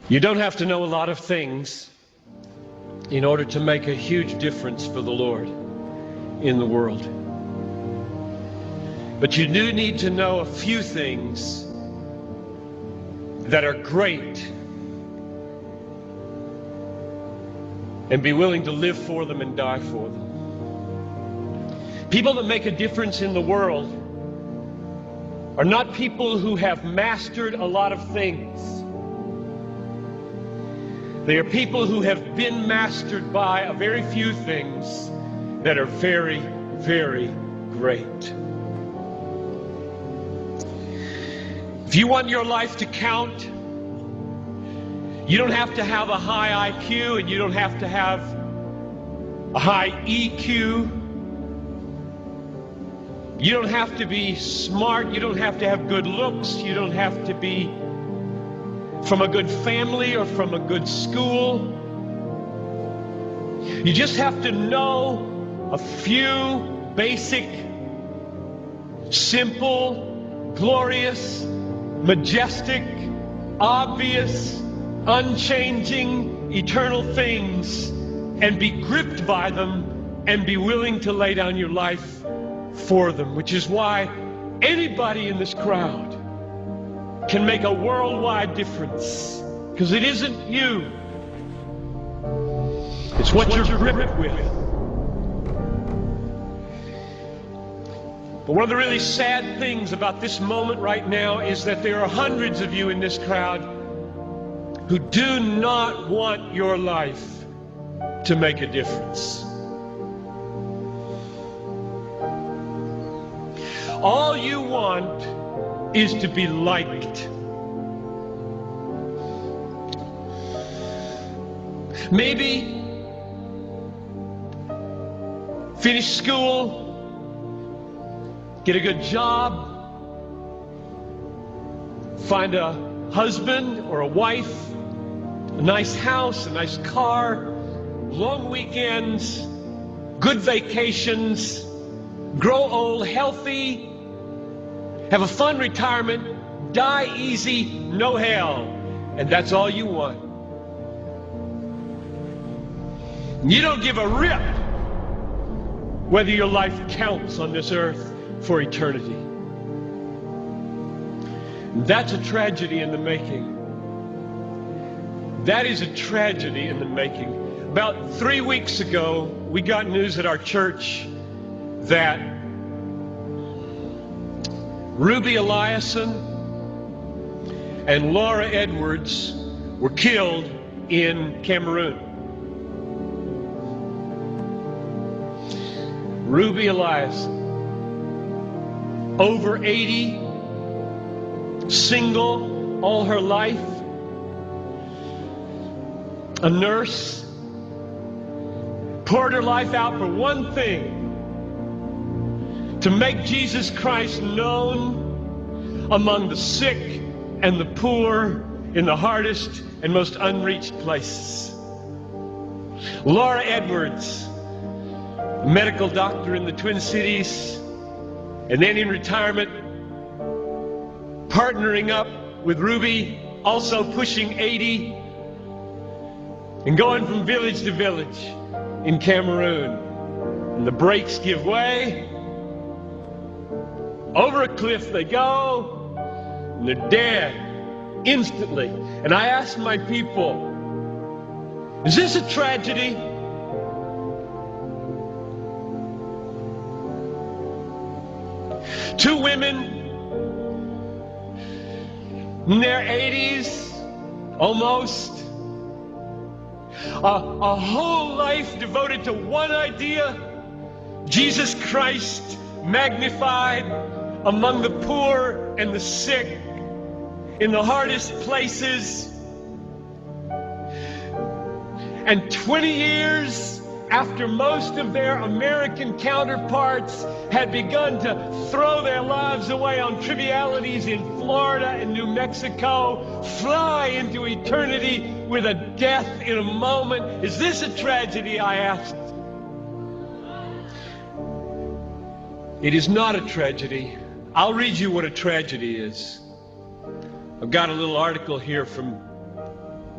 You don't have to know a lot of things in order to make a huge difference for the Lord in the world. But you do need to know a few things that are great and be willing to live for them and die for them. People that make a difference in the world are not people who have mastered a lot of things. They are people who have been mastered by a very few things that are very, very great. If you want your life to count, you don't have to have a high IQ and you don't have to have a high EQ. You don't have to be smart. You don't have to have good looks. You don't have to be from a good family or from a good school. You just have to know a few basic, simple, glorious, majestic, obvious, unchanging, eternal things, and be gripped by them and be willing to lay down your life for them, which is why anybody in this crowd can make a worldwide difference, because it isn't you, it's what you're gripped with. But one of the really sad things about this moment right now is that there are hundreds of you in this crowd who do not want your life to make a difference. All you want is to be liked. Maybe finish school, get a good job, find a husband or a wife, a nice house, a nice car, long weekends, good vacations, grow old healthy, have a fun retirement, die easy, no hell, and that's all you want. You don't give a rip whether your life counts on this earth for eternity. That's a tragedy in the making. That is a tragedy in the making. About 3 weeks ago, we got news at our church that Ruby Eliason and Laura Edwards were killed in Cameroon. Ruby Eliason, over 80, single all her life, a nurse, poured her life out for one thing: to make Jesus Christ known among the sick and the poor in the hardest and most unreached places. Laura Edwards, a medical doctor in the Twin Cities, and then in retirement, partnering up with Ruby, also pushing 80, and going from village to village in Cameroon. And the brakes give way. Over a cliff they go, and they're dead instantly. And I asked my people, is this a tragedy? Two women in their 80s, almost, a whole life devoted to one idea: Jesus Christ magnified among the poor and the sick in the hardest places. And 20 years after most of their American counterparts had begun to throw their lives away on trivialities in Florida and New Mexico, fly into eternity with a death in a moment. Is this a tragedy, I asked? It is not a tragedy. I'll read you what a tragedy is. I've got a little article here from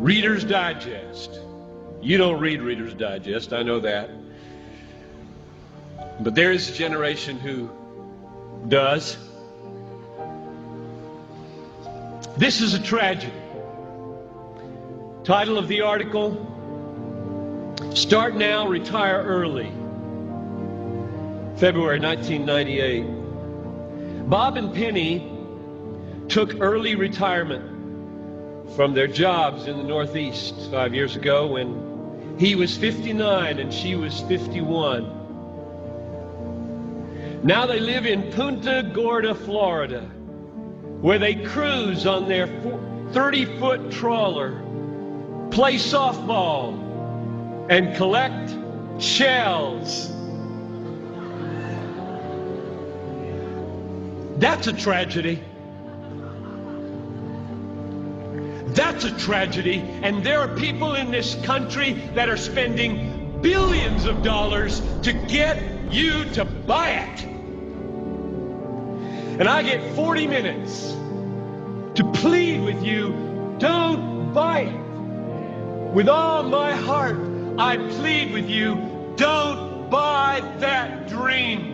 Reader's Digest. You don't read Reader's Digest, I know that. But there is a generation who does. This is a tragedy. Title of the article: Start Now, Retire Early. February 1998. Bob and Penny took early retirement from their jobs in the Northeast 5 years ago when he was 59 and she was 51. Now they live in Punta Gorda, Florida, where they cruise on their 30-foot trawler, play softball, and collect shells. That's a tragedy. That's a tragedy. And there are people in this country that are spending billions of dollars to get you to buy it. And I get 40 minutes to plead with you, don't buy it. With all my heart, I plead with you, don't buy that dream.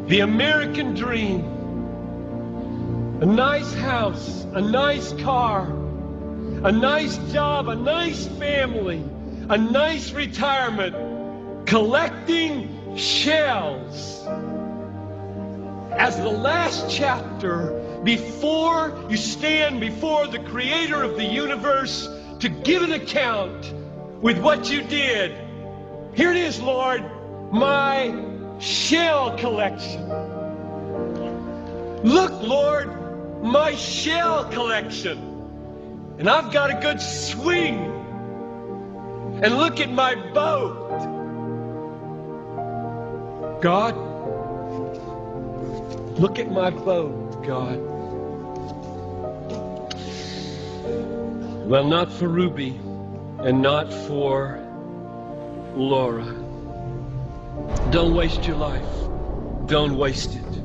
The American dream. A nice house, a nice car, a nice job, a nice family, a nice retirement, collecting shells. As the last chapter, before you stand before the Creator of the universe to give an account with what you did. Here it is, Lord, my shell collection. Look, Lord, my shell collection. And I've got a good swing. And look at my boat. God, look at my boat, God. Well, not for Ruby and not for Laura. Don't waste your life. Don't waste it.